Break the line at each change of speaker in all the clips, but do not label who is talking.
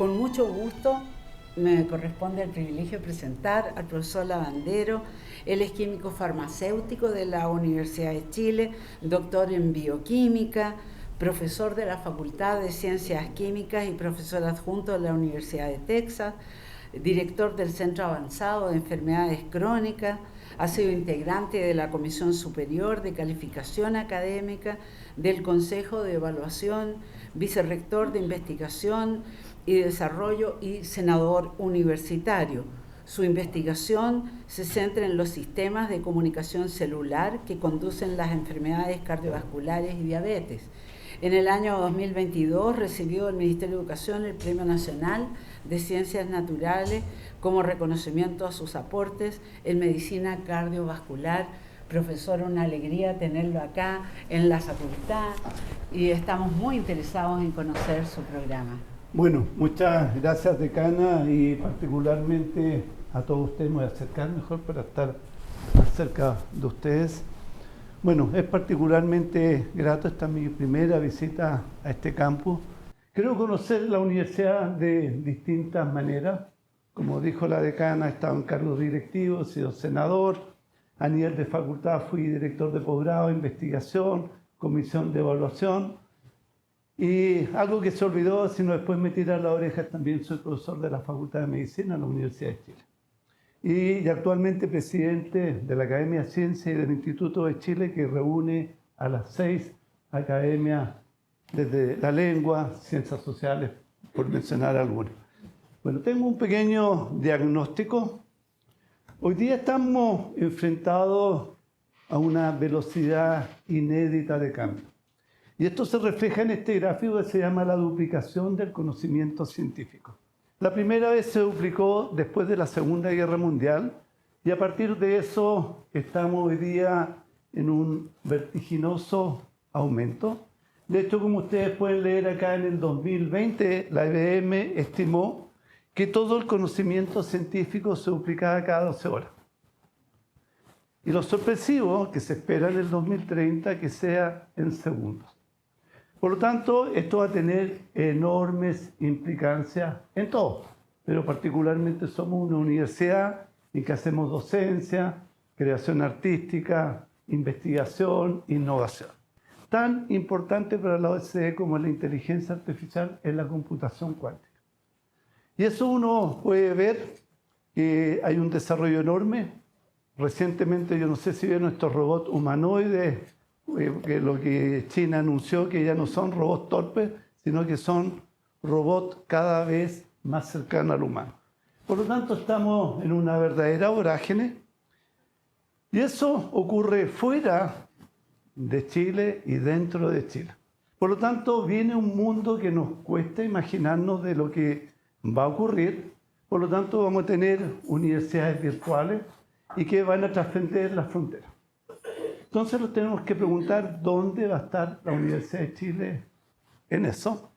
Con mucho gusto me corresponde el privilegio de presentar al profesor Lavandero. Él es químico farmacéutico de la Universidad de Chile, doctor en bioquímica, profesor de la Facultad de Ciencias Químicas y profesor adjunto de la Universidad de Texas, director del Centro Avanzado de Enfermedades Crónicas, ha sido integrante de la Comisión Superior de Calificación Académica, del Consejo de Evaluación, vicerrector de Investigación y Desarrollo y senador universitario. Su investigación se centra en los sistemas de comunicación celular que conducen las enfermedades cardiovasculares y diabetes. En el año 2022 recibió del Ministerio de Educación el Premio Nacional de Ciencias Naturales como reconocimiento a sus aportes en medicina cardiovascular. Profesor, una alegría tenerlo acá en la facultad y estamos muy interesados en conocer su programa.
Bueno, muchas gracias, decana, y particularmente a todos ustedes. Me voy a acercar mejor para estar más cerca de ustedes. Bueno, es particularmente grato, esta mi primera visita a este campus. Creo conocer la universidad de distintas maneras. Como dijo la decana, he estado en cargos directivos, he sido senador. A nivel de facultad fui director de posgrado, investigación, comisión de evaluación. Y algo que se olvidó, sino después me tiran la oreja, también soy profesor de la Facultad de Medicina en la Universidad de Chile. Y actualmente presidente de la Academia de Ciencias y del Instituto de Chile, que reúne a las 6 academias desde la lengua, ciencias sociales, por mencionar algunas. Bueno, tengo un pequeño diagnóstico. Hoy día estamos enfrentados a una velocidad inédita de cambio. Y esto se refleja en este gráfico que se llama la duplicación del conocimiento científico. La primera vez se duplicó después de la Segunda Guerra Mundial y a partir de eso estamos hoy día en un vertiginoso aumento. De hecho, como ustedes pueden leer acá, en el 2020 la IBM estimó que todo el conocimiento científico se duplicaba cada 12 horas. Y lo sorpresivo que se espera en el 2030 que sea en segundos. Por lo tanto, esto va a tener enormes implicancias en todo, pero particularmente somos una universidad en que hacemos docencia, creación artística, investigación, innovación. Tan importante para la OSCE como la inteligencia artificial es la computación cuántica. Y eso uno puede ver que hay un desarrollo enorme. Recientemente, yo no sé si vieron estos robots humanoides, que lo que China anunció, que ya no son robots torpes, sino que son robots cada vez más cercanos al humano. Por lo tanto, estamos en una verdadera vorágine y eso ocurre fuera de Chile y dentro de Chile. Por lo tanto, viene un mundo que nos cuesta imaginarnos de lo que va a ocurrir. Por lo tanto, vamos a tener universidades virtuales y que van a trascender las fronteras. Entonces nos tenemos que preguntar dónde va a estar la Universidad de Chile en eso.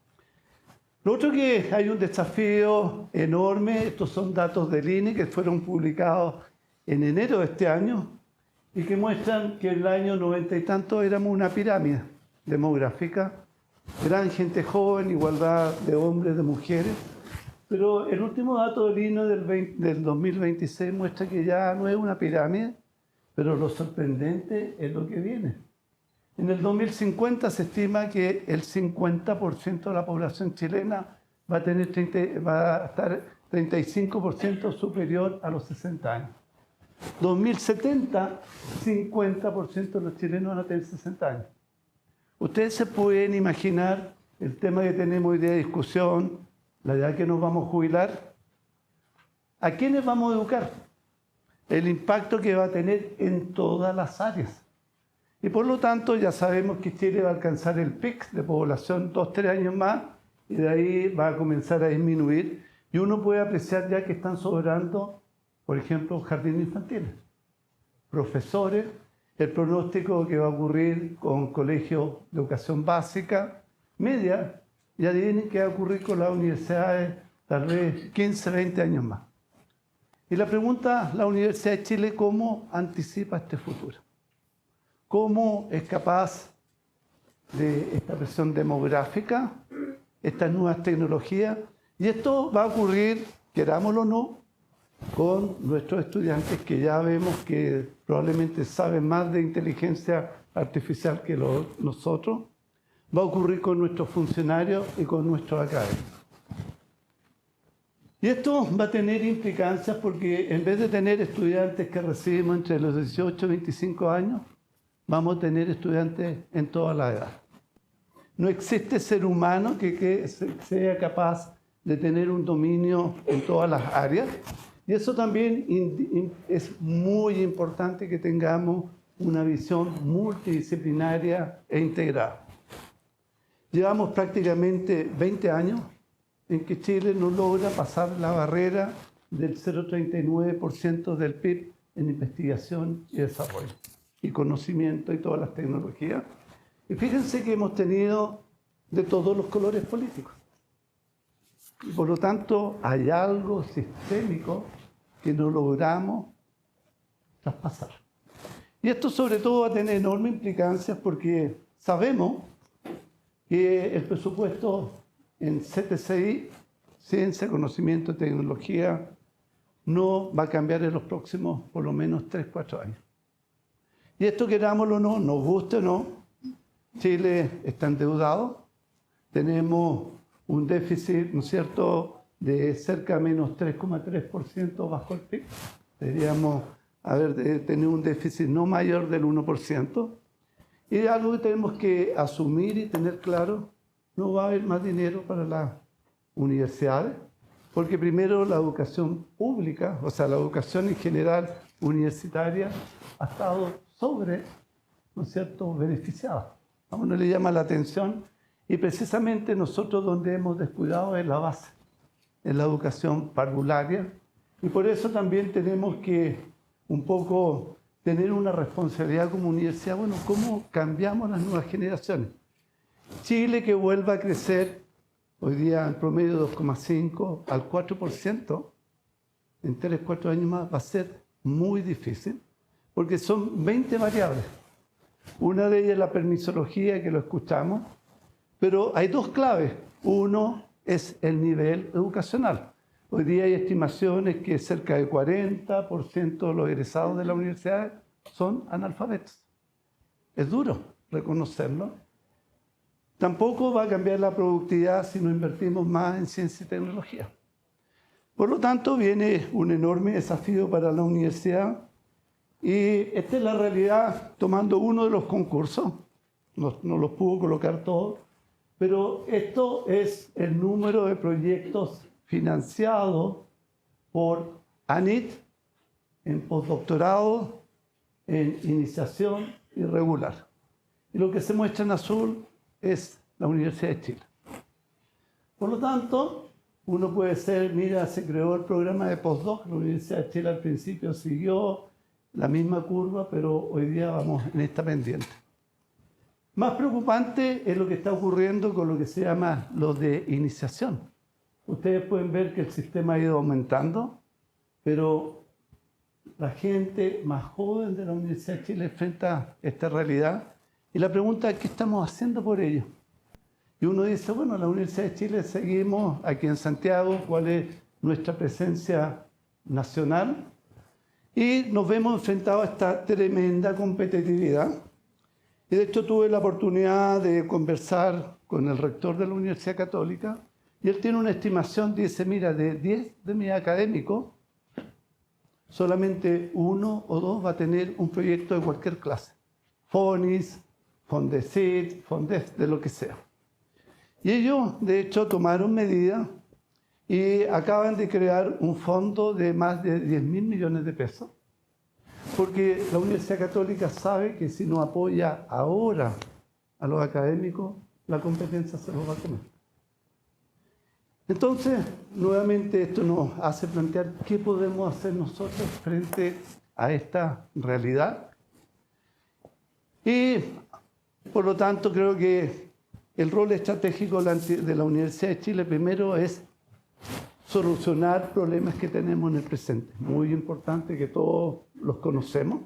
Lo otro que hay un desafío enorme, estos son datos del INE que fueron publicados en enero de este año y que muestran que en el año 90 y tanto éramos una pirámide demográfica, gran gente joven, igualdad de hombres, de mujeres, pero el último dato del INE del 2026 muestra que ya no es una pirámide, pero lo sorprendente es lo que viene. En el 2050 se estima que el 50% de la población chilena va a estar 35% superior a los 60 años. 2070, 50% de los chilenos van a tener 60 años. Ustedes se pueden imaginar el tema que tenemos hoy día de discusión, la edad que nos vamos a jubilar. ¿A quiénes vamos a educar? El impacto que va a tener en todas las áreas. Y por lo tanto ya sabemos que Chile va a alcanzar el pic de población 2-3 años más y de ahí va a comenzar a disminuir y uno puede apreciar ya que están sobrando, por ejemplo, jardines infantiles, profesores, el pronóstico que va a ocurrir con colegios de educación básica, media, y adivinen qué va a ocurrir con las universidades tal vez 15-20 años más. Y la pregunta, la Universidad de Chile, ¿cómo anticipa este futuro? ¿Cómo es capaz de esta presión demográfica, estas nuevas tecnologías Y esto va a ocurrir, querámoslo o no, con nuestros estudiantes que ya vemos que probablemente saben más de inteligencia artificial que nosotros. Va a ocurrir con nuestros funcionarios y con nuestros académicos. Y esto va a tener implicancias porque en vez de tener estudiantes que recibimos entre los 18 y 25 años, vamos a tener estudiantes en toda la edad. No existe ser humano que sea capaz de tener un dominio en todas las áreas. Y eso también es muy importante que tengamos una visión multidisciplinaria e integrada. Llevamos prácticamente 20 años en que Chile no logra pasar la barrera del 0,39% del PIB en investigación y desarrollo, y conocimiento y todas las tecnologías. Y fíjense que hemos tenido de todos los colores políticos. Y por lo tanto, hay algo sistémico que no logramos traspasar. Y esto sobre todo va a tener enormes implicancias porque sabemos que el presupuesto en CTCI, Ciencia, Conocimiento y Tecnología, no va a cambiar en los próximos por lo menos 3-4 años. Y esto, querámoslo o no, nos guste o no, Chile está endeudado, tenemos un déficit, ¿no es cierto?, de cerca de menos 3,3% bajo el PIB. Deberíamos tener un déficit no mayor del 1%. Y es algo que tenemos que asumir y tener claro. No va a haber más dinero para las universidades, porque primero la educación pública, o sea, la educación en general universitaria, ha estado ¿no es cierto?, beneficiada. A uno le llama la atención y precisamente nosotros donde hemos descuidado es la base, en la educación parvularia, y por eso también tenemos que un poco tener una responsabilidad como universidad. Bueno, ¿cómo cambiamos las nuevas generaciones? Chile, que vuelva a crecer hoy día en promedio 2,5 al 4%, en 3-4 años más va a ser muy difícil, porque son 20 variables. Una de ellas es la permisología, que lo escuchamos, pero hay dos claves. Uno es el nivel educacional. Hoy día hay estimaciones que cerca del 40% de los egresados de la universidad son analfabetos. Es duro reconocerlo. Tampoco va a cambiar la productividad si no invertimos más en ciencia y tecnología. Por lo tanto, viene un enorme desafío para la universidad y esta es la realidad tomando uno de los concursos. No los pudo colocar todos, pero esto es el número de proyectos financiados por ANIT en postdoctorado, en iniciación y regular. Y lo que se muestra en azul es la Universidad de Chile. Por lo tanto, uno puede ser, mira, se creó el programa de postdoc, la Universidad de Chile al principio siguió la misma curva, pero hoy día vamos en esta pendiente. Más preocupante es lo que está ocurriendo con lo que se llama lo de iniciación. Ustedes pueden ver que el sistema ha ido aumentando, pero la gente más joven de la Universidad de Chile enfrenta esta realidad. Y la pregunta es, ¿qué estamos haciendo por ello? Y uno dice, bueno, la Universidad de Chile seguimos aquí en Santiago, ¿cuál es nuestra presencia nacional? Y nos vemos enfrentados a esta tremenda competitividad. Y de hecho tuve la oportunidad de conversar con el rector de la Universidad Católica, y él tiene una estimación, dice, mira, de 10 de mis académicos, solamente 1 o 2 va a tener un proyecto de cualquier clase. FONIS, Fondesit, Fondes, de lo que sea. Y ellos, de hecho, tomaron medidas y acaban de crear un fondo de más de 10.000 millones de pesos, porque la Universidad Católica sabe que si no apoya ahora a los académicos, la competencia se los va a comer. Entonces, nuevamente esto nos hace plantear qué podemos hacer nosotros frente a esta realidad. Y, por lo tanto, creo que el rol estratégico de la Universidad de Chile primero es solucionar problemas que tenemos en el presente. Muy importante, que todos los conocemos.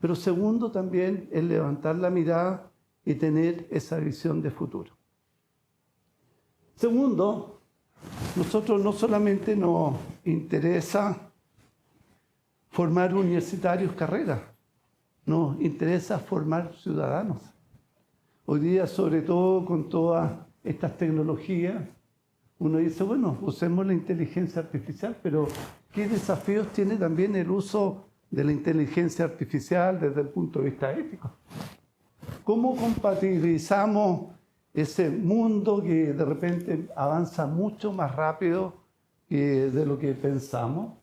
Pero segundo también es levantar la mirada y tener esa visión de futuro. Segundo, nosotros no solamente nos interesa formar universitarios carreras, nos interesa formar ciudadanos. Hoy día, sobre todo con todas estas tecnologías, uno dice, bueno, usemos la inteligencia artificial, pero ¿qué desafíos tiene también el uso de la inteligencia artificial desde el punto de vista ético? ¿Cómo compatibilizamos ese mundo que de repente avanza mucho más rápido de lo que pensamos?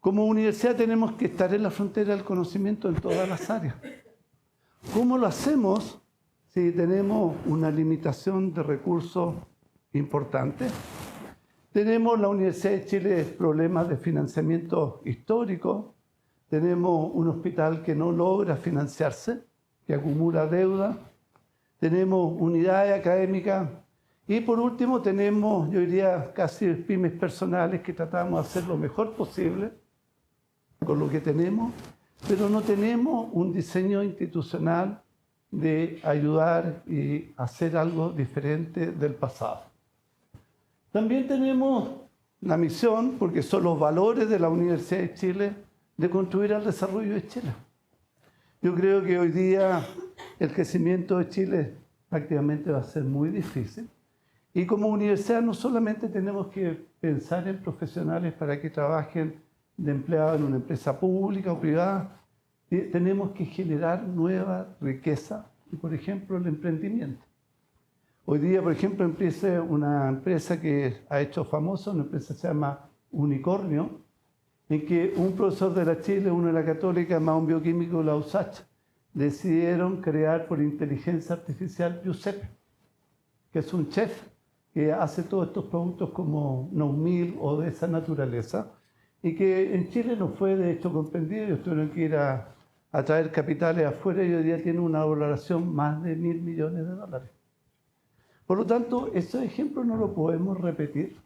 Como universidad tenemos que estar en la frontera del conocimiento en todas las áreas. ¿Cómo lo hacemos si tenemos una limitación de recursos importante? Tenemos la Universidad de Chile problemas de financiamiento histórico. Tenemos un hospital que no logra financiarse, que acumula deuda. Tenemos unidades académicas. Y por último tenemos, yo diría, casi pymes personales que tratamos de hacer lo mejor posible con lo que tenemos, pero no tenemos un diseño institucional de ayudar y hacer algo diferente del pasado. También tenemos la misión, porque son los valores de la Universidad de Chile, de contribuir al desarrollo de Chile. Yo creo que hoy día el crecimiento de Chile prácticamente va a ser muy difícil. Y como universidad no solamente tenemos que pensar en profesionales para que trabajen de empleados en una empresa pública o privada, tenemos que generar nueva riqueza y, por ejemplo, el emprendimiento. Hoy día, por ejemplo, empieza una empresa que ha hecho famosa, una empresa que se llama Unicornio, en que un profesor de la Chile, uno de la Católica, más un bioquímico de la USACH, decidieron crear por inteligencia artificial Giuseppe, que es un chef que hace todos estos productos como Noumil o de esa naturaleza, y que en Chile no fue de hecho comprendido. Ellos tuvieron que ir a traer capitales afuera y hoy día tiene una valoración más de $1.000 millones. Por lo tanto, esos ejemplos no los podemos repetir.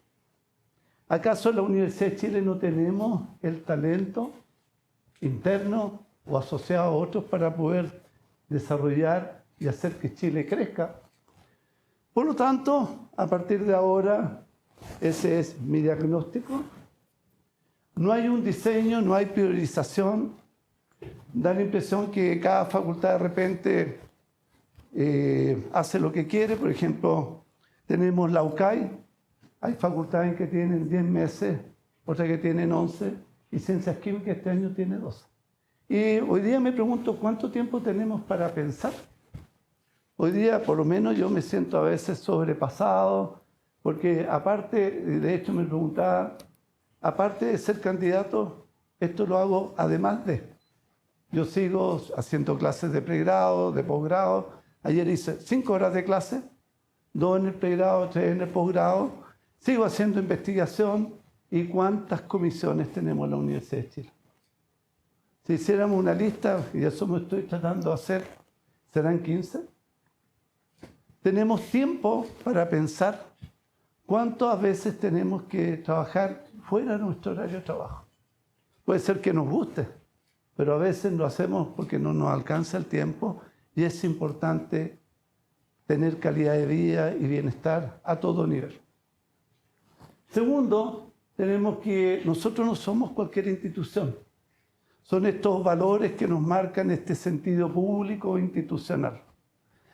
¿Acaso en la Universidad de Chile no tenemos el talento interno o asociado a otros para poder desarrollar y hacer que Chile crezca? Por lo tanto, a partir de ahora, ese es mi diagnóstico. No hay un diseño, no hay priorización. Da la impresión que cada facultad de repente hace lo que quiere. Por ejemplo, tenemos la UCAI. Hay facultades que tienen 10 meses, otras que tienen 11, y Ciencias Químicas este año tiene 12. Y hoy día me pregunto cuánto tiempo tenemos para pensar. Hoy día, por lo menos, yo me siento a veces sobrepasado, porque aparte, de hecho me preguntaba, aparte de ser candidato, esto lo hago además de. Yo sigo haciendo clases de pregrado, de posgrado. Ayer hice 5 horas de clase, 2 en el pregrado, 3 en el posgrado. Sigo haciendo investigación. ¿Y cuántas comisiones tenemos en la Universidad de Chile? Si hiciéramos una lista, y eso me estoy tratando de hacer, ¿serán 15? Tenemos tiempo para pensar cuántas veces tenemos que trabajar fuera de nuestro horario de trabajo. Puede ser que nos guste, pero a veces lo hacemos porque no nos alcanza el tiempo y es importante tener calidad de vida y bienestar a todo nivel. Segundo, tenemos que nosotros no somos cualquier institución. Son estos valores que nos marcan este sentido público e institucional.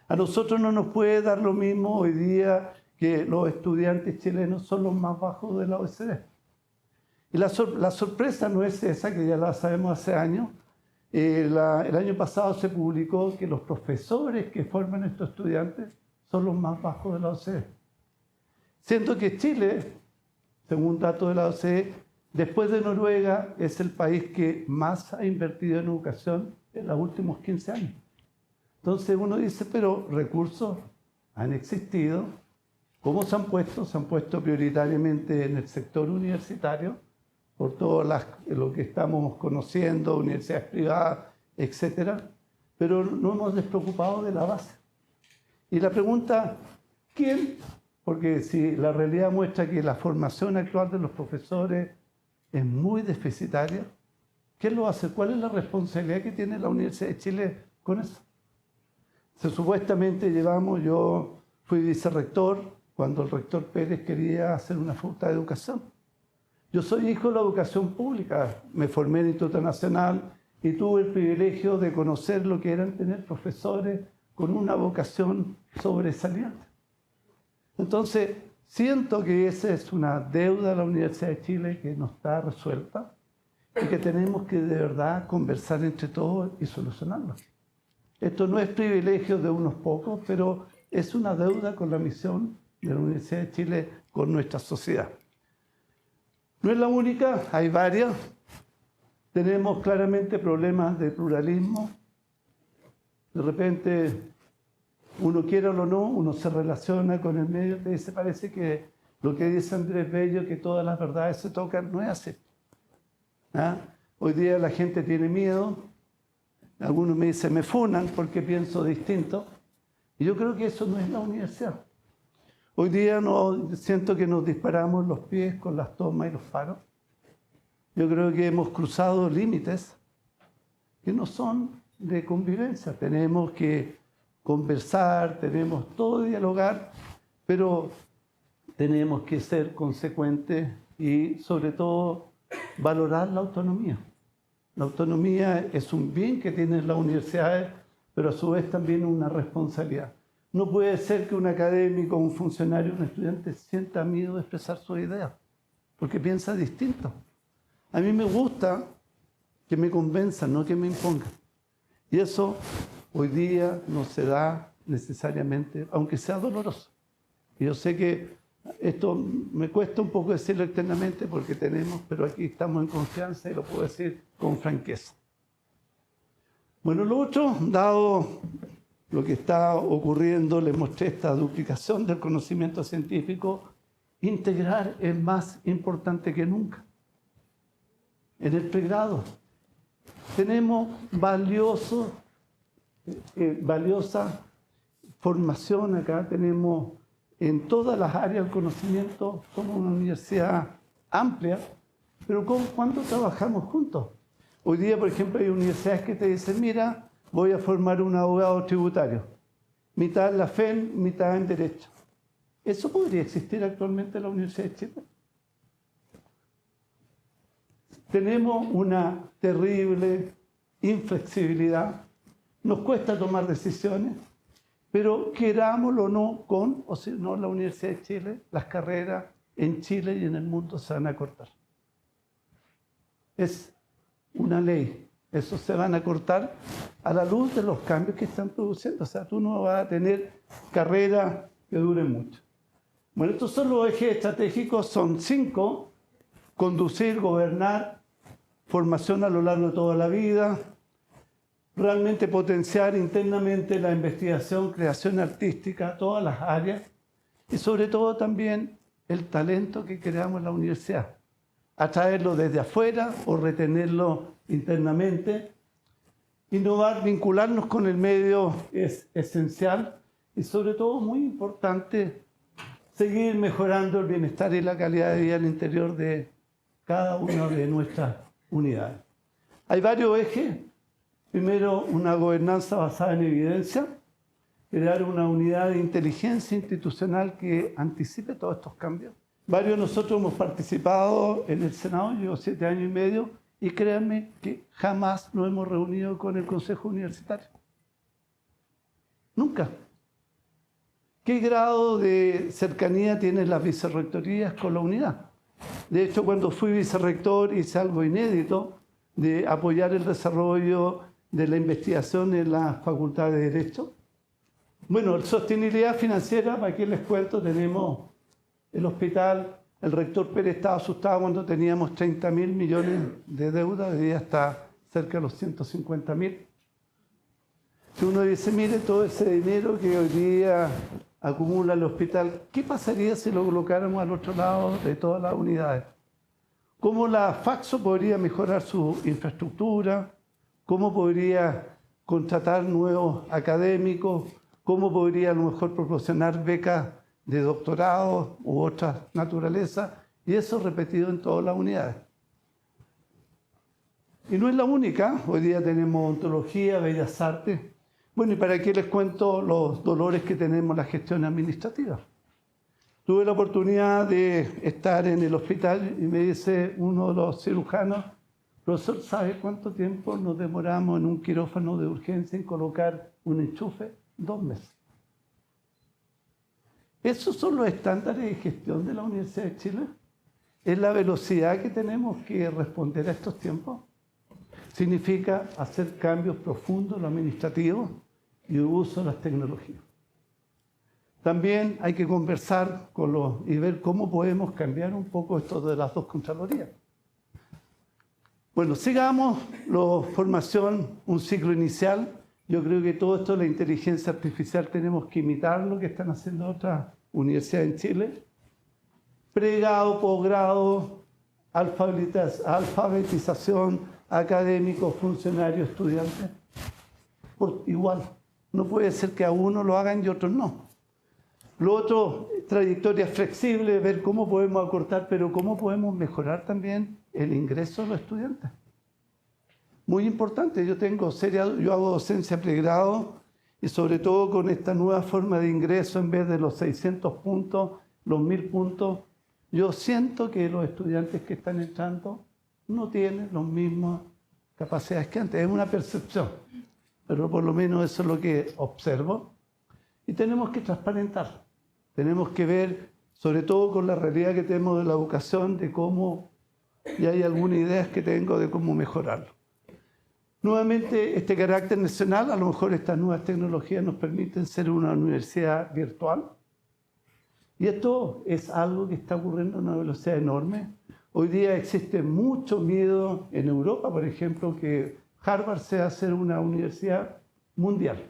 A nosotros no nos puede dar lo mismo hoy día que los estudiantes chilenos son los más bajos de la OECD. Y la sorpresa no es esa, que ya la sabemos hace años. El año pasado se publicó que los profesores que forman a estos estudiantes son los más bajos de la OCDE. Siento que Chile, según datos de la OCDE, después de Noruega, es el país que más ha invertido en educación en los últimos 15 años. Entonces uno dice, pero recursos han existido. ¿Cómo se han puesto? Se han puesto prioritariamente en el sector universitario, por todo lo que estamos conociendo, universidades privadas, etc. Pero no hemos despreocupado de la base. Y la pregunta, ¿quién? Porque si la realidad muestra que la formación actual de los profesores es muy deficitaria, ¿quién lo hace? ¿Cuál es la responsabilidad que tiene la Universidad de Chile con eso? Supuestamente yo fui vicerrector, cuando el rector Pérez quería hacer una facultad de educación. Yo soy hijo de la educación pública, me formé en el Instituto Nacional y tuve el privilegio de conocer lo que eran tener profesores con una vocación sobresaliente. Entonces, siento que esa es una deuda de la Universidad de Chile que no está resuelta y que tenemos que de verdad conversar entre todos y solucionarla. Esto no es privilegio de unos pocos, pero es una deuda con la misión de la Universidad de Chile con nuestra sociedad. No es la única, hay varias. Tenemos claramente problemas de pluralismo. De repente, uno quiera o no, uno se relaciona con el medio y se parece que lo que dice Andrés Bello, que todas las verdades se tocan, no es así. ¿Ah? Hoy día la gente tiene miedo. Algunos me dicen, me funan porque pienso distinto. Y yo creo que eso no es la universidad. Hoy día siento que nos disparamos los pies con las tomas y los faros. Yo creo que hemos cruzado límites que no son de convivencia. Tenemos que conversar, tenemos todo dialogar, pero tenemos que ser consecuentes y sobre todo valorar la autonomía. La autonomía es un bien que tienen las universidades, pero a su vez también una responsabilidad. No puede ser que un académico, un funcionario, un estudiante sienta miedo de expresar sus ideas, porque piensa distinto. A mí me gusta que me convenzan, no que me impongan. Y eso hoy día no se da necesariamente, aunque sea doloroso. Y yo sé que esto me cuesta un poco decirlo externamente porque pero aquí estamos en confianza y lo puedo decir con franqueza. Bueno, lo otro, dado lo que está ocurriendo, les mostré esta duplicación del conocimiento científico, integrar es más importante que nunca. En el pregrado tenemos valiosa formación acá, tenemos en todas las áreas del conocimiento, somos una universidad amplia, pero ¿cuándo trabajamos juntos? Hoy día, por ejemplo, hay universidades que te dicen, mira, voy a formar un abogado tributario, mitad en la FEN, mitad en Derecho. ¿Eso podría existir actualmente en la Universidad de Chile? Tenemos una terrible inflexibilidad, nos cuesta tomar decisiones, pero querámoslo o no, con o sin no la Universidad de Chile, las carreras en Chile y en el mundo se van a cortar. Es una ley, eso se van a cortar a la luz de los cambios que están produciendo. O sea, tú no vas a tener carreras que duren mucho. Bueno, estos son los ejes estratégicos, son 5: conducir, gobernar, formación a lo largo de toda la vida, realmente potenciar internamente la investigación, creación artística, todas las áreas, y sobre todo también el talento que creamos en la universidad, atraerlo desde afuera o retenerlo internamente. Innovar, vincularnos con el medio es esencial y sobre todo muy importante seguir mejorando el bienestar y la calidad de vida al interior de cada una de nuestras unidades. Hay varios ejes. Primero, una gobernanza basada en evidencia, crear una unidad de inteligencia institucional que anticipe todos estos cambios. Varios de nosotros hemos participado en el Senado, llevo 7 años y medio, y créanme que jamás nos hemos reunido con el Consejo Universitario. Nunca. ¿Qué grado de cercanía tienen las vicerrectorías con la unidad? De hecho, cuando fui vicerrector hice algo inédito de apoyar el desarrollo de la investigación en la Facultad de Derecho. Bueno, sostenibilidad financiera, ¿para qué les cuento? Tenemos el hospital, el rector Pérez estaba asustado cuando teníamos 30.000 millones de deuda, hoy día está cerca de los 150.000. Si uno dice, mire todo ese dinero que hoy día acumula el hospital, ¿qué pasaría si lo colocáramos al otro lado de todas las unidades? ¿Cómo la Faxo podría mejorar su infraestructura? ¿Cómo podría contratar nuevos académicos? ¿Cómo podría a lo mejor proporcionar becas de doctorado u otras naturalezas? Y eso repetido en todas las unidades. Y no es la única. Hoy día tenemos ontología, bellas artes. Bueno, ¿y para qué les cuento los dolores que tenemos en la gestión administrativa? Tuve la oportunidad de estar en el hospital y me dice uno de los cirujanos: profesor, ¿sabe cuánto tiempo nos demoramos en un quirófano de urgencia en colocar un enchufe? 2 meses. ¿Esos son los estándares de gestión de la Universidad de Chile? ¿Es la velocidad que tenemos que responder a estos tiempos? Significa hacer cambios profundos en lo administrativo y el uso de las tecnologías. También hay que conversar y ver cómo podemos cambiar un poco esto de las 2 contralorías. Bueno, sigamos la formación, un ciclo inicial. Yo creo que todo esto de la inteligencia artificial tenemos que imitar lo que están haciendo otras universidades en Chile. Pregrado, posgrado, alfabetización, académicos, funcionarios, estudiantes. Igual, no puede ser que a uno lo hagan y otros no. Lo otro, trayectorias flexibles, ver cómo podemos acortar, pero cómo podemos mejorar también el ingreso de los estudiantes. Muy importante, yo hago docencia pregrado y sobre todo con esta nueva forma de ingreso, en vez de los 600 puntos, los 1000 puntos, yo siento que los estudiantes que están entrando no tienen las mismas capacidades que antes. Es una percepción, pero por lo menos eso es lo que observo. Y tenemos que transparentar. Tenemos que ver, sobre todo con la realidad que tenemos de la educación, de cómo, y hay algunas ideas que tengo de cómo mejorarlo. Nuevamente, este carácter nacional, a lo mejor estas nuevas tecnologías nos permiten ser una universidad virtual. Y esto es algo que está ocurriendo a una velocidad enorme. Hoy día existe mucho miedo en Europa, por ejemplo, que Harvard sea ser una universidad mundial.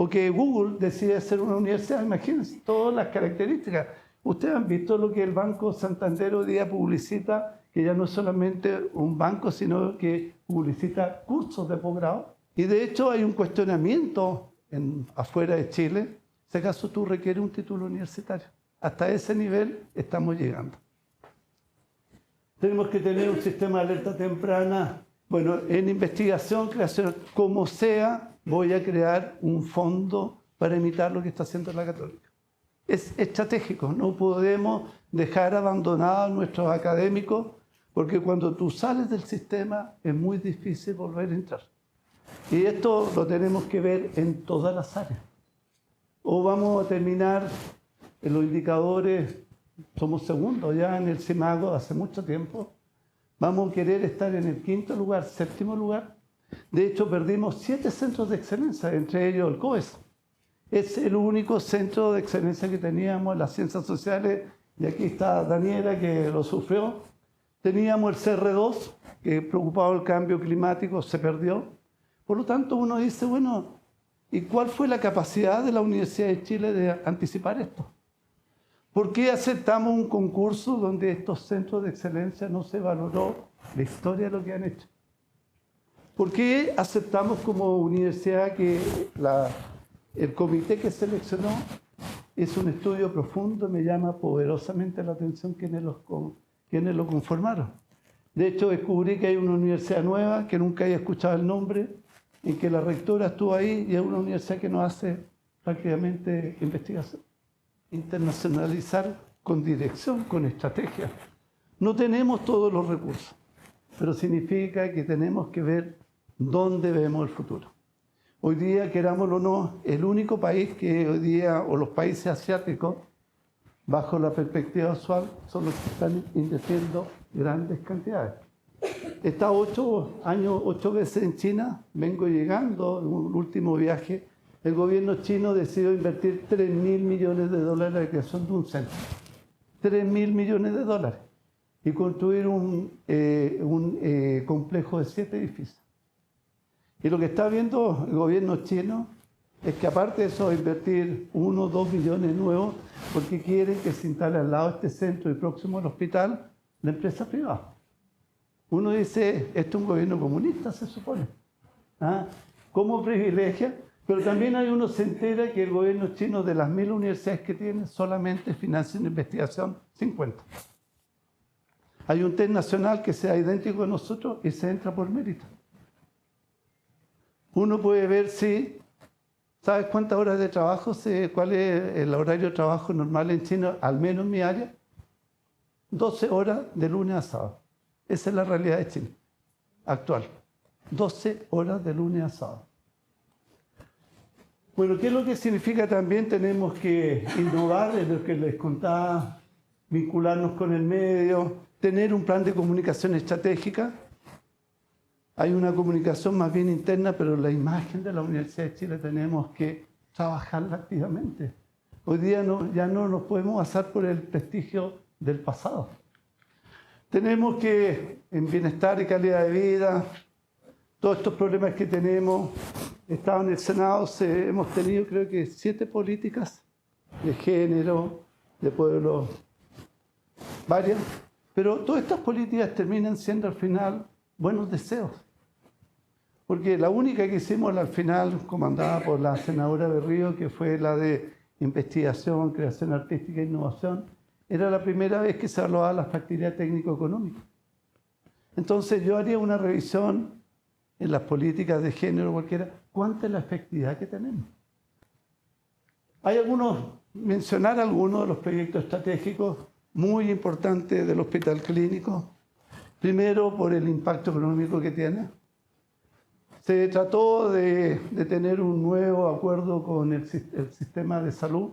O que Google decide ser una universidad. Imagínense todas las características. Ustedes han visto lo que el Banco Santander hoy día publicita, que ya no es solamente un banco, sino que publicita cursos de posgrado. Y de hecho hay un cuestionamiento afuera de Chile, si acaso tú requieres un título universitario. Hasta ese nivel estamos llegando. Tenemos que tener un sistema de alerta temprana. Bueno, en investigación, creación, como sea, voy a crear un fondo para imitar lo que está haciendo la Católica. Es estratégico, no podemos dejar abandonados a nuestros académicos, porque cuando tú sales del sistema es muy difícil volver a entrar. Y esto lo tenemos que ver en todas las áreas. O vamos a terminar en los indicadores, somos segundos ya en el CIMAGO hace mucho tiempo, vamos a querer estar en el 5º lugar, 7º lugar. De hecho, perdimos 7 centros de excelencia, entre ellos el COES. Es el único centro de excelencia que teníamos en las ciencias sociales, y aquí está Daniela, que lo sufrió. Teníamos el CR2, que preocupado el cambio climático, se perdió. Por lo tanto, uno dice, bueno, ¿y cuál fue la capacidad de la Universidad de Chile de anticipar esto? ¿Por qué aceptamos un concurso donde estos centros de excelencia no se valoró la historia de lo que han hecho? ¿Por qué aceptamos como universidad que el comité que seleccionó es un estudio profundo? Me llama poderosamente la atención quienes lo conformaron. De hecho, descubrí que hay una universidad nueva que nunca había escuchado el nombre, en que la rectora estuvo ahí, y es una universidad que no hace prácticamente investigación. Internacionalizar con dirección, con estrategia. No tenemos todos los recursos, pero significa que tenemos que ver dónde vemos el futuro. Hoy día, querámoslo o no, el único país que hoy día, o los países asiáticos, bajo la perspectiva usual, son los que están invirtiendo grandes cantidades. He estado 8 años, 8 veces en China, vengo llegando en un último viaje. El gobierno chino decidió invertir $3.000 millones en la creación de un centro. $3.000 millones y construir un complejo de 7 edificios. Y lo que está viendo el gobierno chino es que aparte de eso, invertir 1 o 2 millones nuevos, porque quieren que se instale al lado de este centro y próximo al hospital la empresa privada. Uno dice, esto es un gobierno comunista, se supone. ¿Cómo privilegia? Pero también uno se entera que el gobierno chino, de las 1000 universidades que tiene, solamente financia una investigación 50. Hay un test nacional que sea idéntico a nosotros y se entra por mérito. Uno puede ver si ¿Sabes cuántas horas de trabajo, cuál es el horario de trabajo normal en China, al menos en mi área? 12 horas de lunes a sábado. Esa es la realidad de China actual. 12 horas de lunes a sábado. Bueno, ¿qué es lo que significa también? Tenemos que innovar, en lo que les contaba, vincularnos con el medio, tener un plan de comunicación estratégica. Hay una comunicación más bien interna, pero la imagen de la Universidad de Chile tenemos que trabajarla activamente. Hoy día ya no nos podemos basar por el prestigio del pasado. Tenemos que, en bienestar y calidad de vida, todos estos problemas que tenemos, estado en el Senado, hemos tenido creo que 7 políticas de género, de pueblo, varias, pero todas estas políticas terminan siendo al final buenos deseos. Porque la única que hicimos al final, comandada por la senadora Berrío, que fue la de investigación, creación artística e innovación, era la primera vez que se evaluaba la factibilidad técnico-económica. Entonces yo haría una revisión en las políticas de género cualquiera, ¿cuánta es la efectividad que tenemos? Hay mencionar algunos de los proyectos estratégicos muy importantes del Hospital Clínico. Primero, por el impacto económico que tiene. Se trató de tener un nuevo acuerdo con el sistema de salud.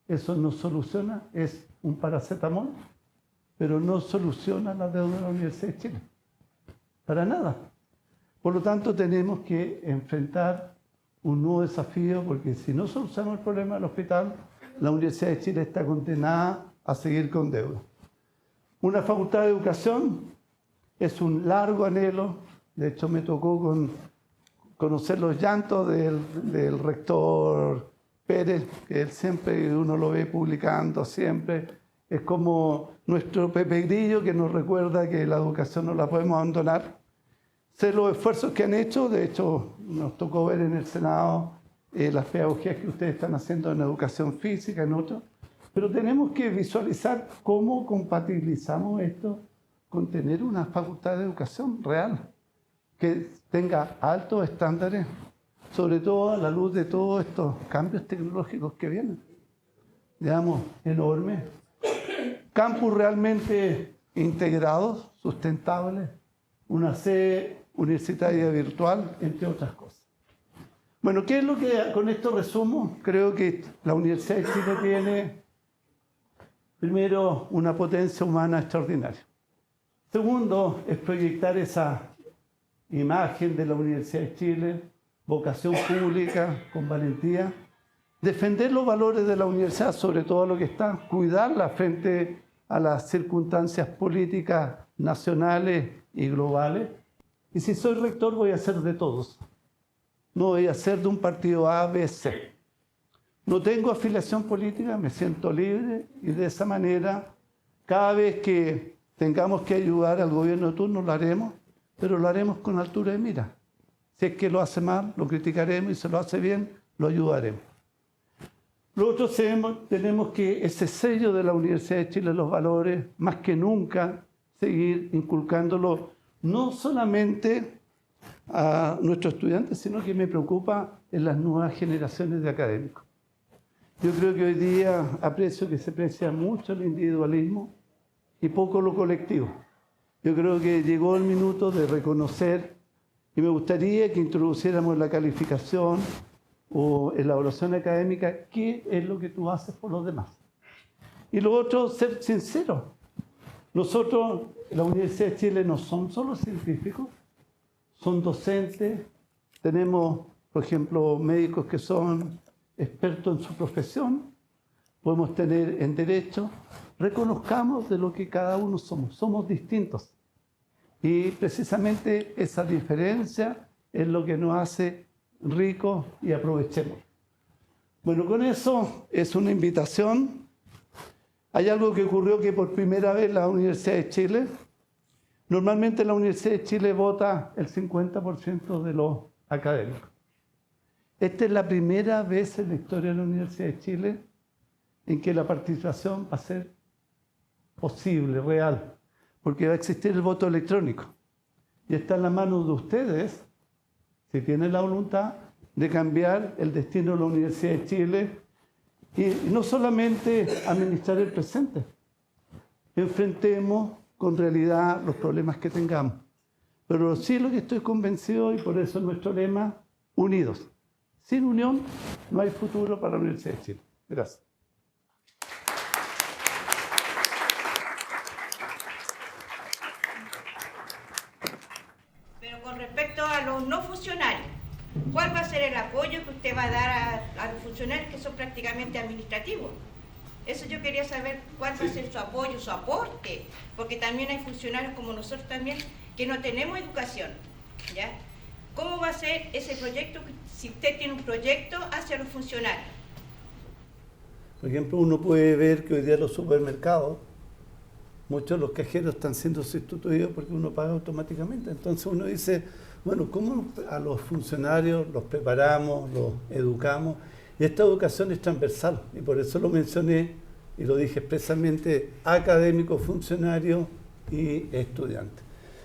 Eso no soluciona, es un paracetamol, pero no soluciona la deuda de la Universidad de Chile. Para nada. Por lo tanto, tenemos que enfrentar un nuevo desafío, porque si no solucionamos el problema del hospital, la Universidad de Chile está condenada a seguir con deuda. Una facultad de educación es un largo anhelo. De hecho, me tocó conocer los llantos del rector Pérez, que él siempre, uno lo ve publicando siempre. Es como nuestro Pepe Grillo, que nos recuerda que la educación no la podemos abandonar. Sé los esfuerzos que han hecho, de hecho nos tocó ver en el Senado las pedagogías que ustedes están haciendo en educación física, en otros, pero tenemos que visualizar cómo compatibilizamos esto con tener una facultad de educación real, que tenga altos estándares, sobre todo a la luz de todos estos cambios tecnológicos que vienen, digamos, enormes. Campus realmente integrados, sustentables, una sede universitaria virtual, entre otras cosas. Bueno, ¿qué es lo que con esto resumo? Creo que la Universidad de Chile tiene, primero, una potencia humana extraordinaria. Segundo, es proyectar esa imagen de la Universidad de Chile, vocación pública, con valentía, defender los valores de la universidad, sobre todo lo que está, cuidarla frente a las circunstancias políticas nacionales y globales. Y si soy rector, voy a ser de todos. No voy a ser de un partido A, B, C. No tengo afiliación política, me siento libre y de esa manera, cada vez que tengamos que ayudar al gobierno de turno, lo haremos, pero lo haremos con altura de mira. Si es que lo hace mal, lo criticaremos y si lo hace bien, lo ayudaremos. Lo otro, tenemos que ese sello de la Universidad de Chile, los valores, más que nunca, seguir inculcándolo, no solamente a nuestros estudiantes, sino que me preocupa en las nuevas generaciones de académicos. Yo creo que hoy día aprecio que se aprecia mucho el individualismo y poco lo colectivo. Yo creo que llegó el minuto de reconocer, y me gustaría que introduciéramos la calificación o elaboración académica, qué es lo que tú haces por los demás. Y lo otro, ser sincero. Nosotros, la Universidad de Chile, no son solo científicos, son docentes, tenemos, por ejemplo, médicos que son expertos en su profesión, podemos tener en derecho, reconozcamos de lo que cada uno somos distintos. Y precisamente esa diferencia es lo que nos hace ricos y aprovechemos. Bueno, con eso es una invitación. Hay algo que ocurrió que por primera vez la Universidad de Chile, normalmente la Universidad de Chile vota el 50% de los académicos. Esta es la primera vez en la historia de la Universidad de Chile en que la participación va a ser posible, real, porque va a existir el voto electrónico. Y está en la mano de ustedes, si tienen la voluntad, de cambiar el destino de la Universidad de Chile y no solamente administrar el presente. Enfrentemos con realidad los problemas que tengamos. Pero sí lo que estoy convencido, y por eso es nuestro lema, unidos. Sin unión no hay futuro para la Universidad de Chile. Gracias.
Pero con respecto a los no funcionarios, ¿cuál va a ser el apoyo que usted va a dar a los funcionarios que son prácticamente administrativos? Eso yo quería saber cuál va a ser su apoyo, su aporte, porque también hay funcionarios como nosotros también que no tenemos educación, ¿ya? ¿Cómo va a ser ese proyecto, si usted tiene un proyecto hacia los funcionarios?
Por ejemplo, uno puede ver que hoy día los supermercados, muchos de los cajeros están siendo sustituidos porque uno paga automáticamente. Entonces uno dice, bueno, ¿cómo a los funcionarios los preparamos, los educamos? Y esta educación es transversal, y por eso lo mencioné y lo dije expresamente, académicos, funcionarios y estudiantes.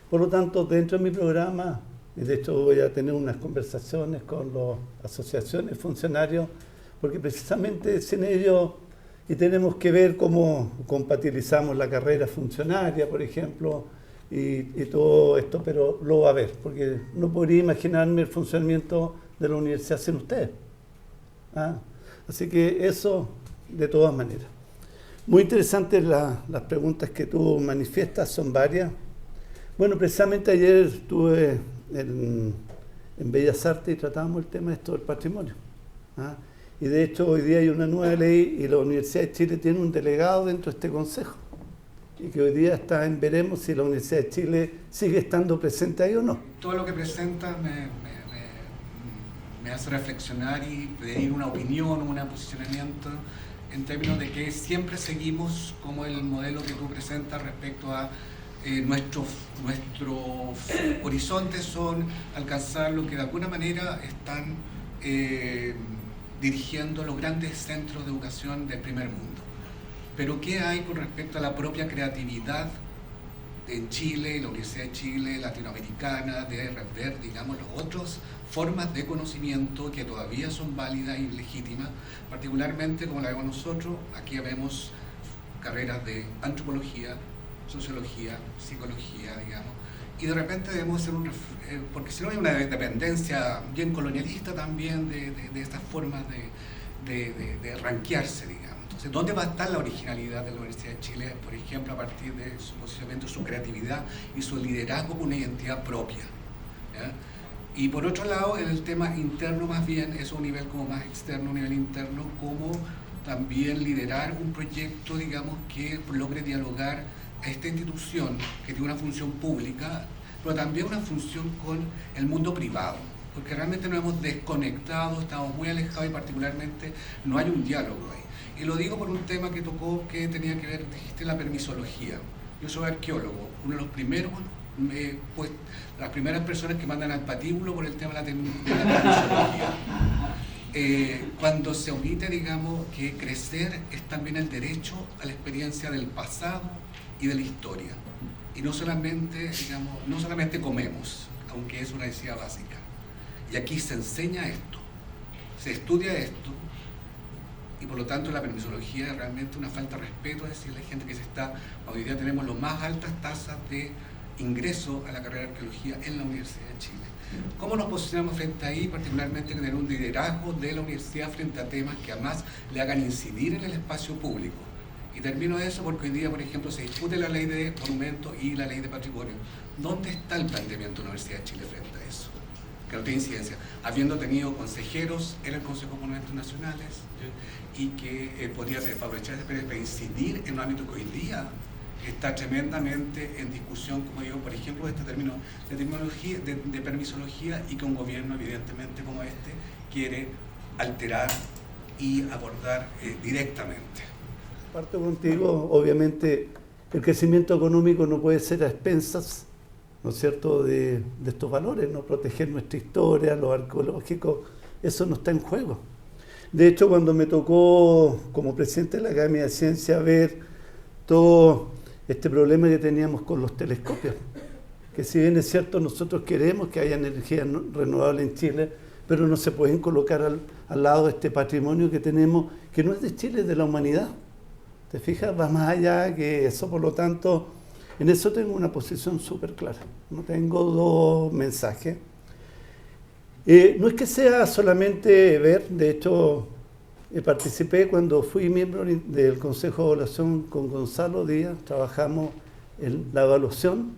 Por lo tanto, dentro de mi programa, y de hecho voy a tener unas conversaciones con las asociaciones de funcionarios, porque precisamente sin ellos, y tenemos que ver cómo compatibilizamos la carrera funcionaria, por ejemplo, y todo esto, pero lo va a ver, porque no podría imaginarme el funcionamiento de la universidad sin ustedes. Así que eso, de todas maneras. Muy interesantes las preguntas que tú manifiestas, son varias. Bueno, precisamente ayer estuve en Bellas Artes y tratábamos el tema de esto del patrimonio. Y de hecho hoy día hay una nueva ley y la Universidad de Chile tiene un delegado dentro de este consejo. Y que hoy día está en veremos si la Universidad de Chile sigue estando presente ahí o no.
Todo lo que presenta me hace reflexionar y pedir una opinión, un posicionamiento en términos de que siempre seguimos como el modelo que tú presentas respecto a nuestros horizontes son alcanzar lo que de alguna manera están dirigiendo los grandes centros de educación del primer mundo. Pero ¿qué hay con respecto a la propia creatividad en Chile, la Universidad de Chile, latinoamericana, de rever, digamos, las otras formas de conocimiento que todavía son válidas y legítimas, particularmente como la vemos nosotros? Aquí vemos carreras de antropología, sociología, psicología, digamos, y de repente debemos ser porque si no hay una dependencia bien colonialista también de estas formas de ranquearse, digamos. Entonces, ¿dónde va a estar la originalidad de la Universidad de Chile, por ejemplo, a partir de su posicionamiento, su creatividad y su liderazgo con una identidad propia? ¿Ya? Y por otro lado, en el tema interno más bien, es un nivel como más externo, un nivel interno, como también liderar un proyecto, digamos, que logre dialogar a esta institución que tiene una función pública, pero también una función con el mundo privado, porque realmente nos hemos desconectado, estamos muy alejados y particularmente no hay un diálogo ahí. Y lo digo por un tema que tocó que tenía que ver, dijiste, la permisología. Yo soy arqueólogo, uno de los primeros, pues las primeras personas que mandan al patíbulo por el tema de la permisología. Cuando se omite, digamos, que crecer es también el derecho a la experiencia del pasado y de la historia. Y no solamente, digamos, no solamente comemos, aunque es una necesidad básica. Y aquí se enseña esto, se estudia esto, y por lo tanto la permisología es realmente una falta de respeto, es decir, la gente que hoy día tenemos las más altas tasas de ingreso a la carrera de arqueología en la Universidad de Chile. ¿Cómo nos posicionamos frente a ahí, particularmente tener un liderazgo de la universidad frente a temas que además le hagan incidir en el espacio público? Y termino eso porque hoy día, por ejemplo, se discute la ley de monumentos y la ley de patrimonio. ¿Dónde está el planteamiento de la Universidad de Chile frente a eso? Que no tiene incidencia. Habiendo tenido consejeros en el Consejo de Monumentos Nacionales, y que podría aprovecharse para incidir en un ámbito que hoy día está tremendamente en discusión, como digo, por ejemplo, este término de permisología, y que un gobierno, evidentemente, como este, quiere alterar y abordar directamente.
Parto contigo, obviamente el crecimiento económico no puede ser a expensas, ¿no es cierto?, de estos valores, no proteger nuestra historia, lo arqueológico, eso no está en juego. De hecho, cuando me tocó como presidente de la Academia de Ciencias ver todo este problema que teníamos con los telescopios, que si bien es cierto nosotros queremos que haya energía renovable en Chile, pero no se pueden colocar al lado de este patrimonio que tenemos, que no es de Chile, es de la humanidad. ¿Te fijas? Va más allá que eso, por lo tanto, en eso tengo una posición súper clara. No tengo dos mensajes. No es que sea solamente ver, de hecho, participé cuando fui miembro del Consejo de Evaluación con Gonzalo Díaz, trabajamos en la evaluación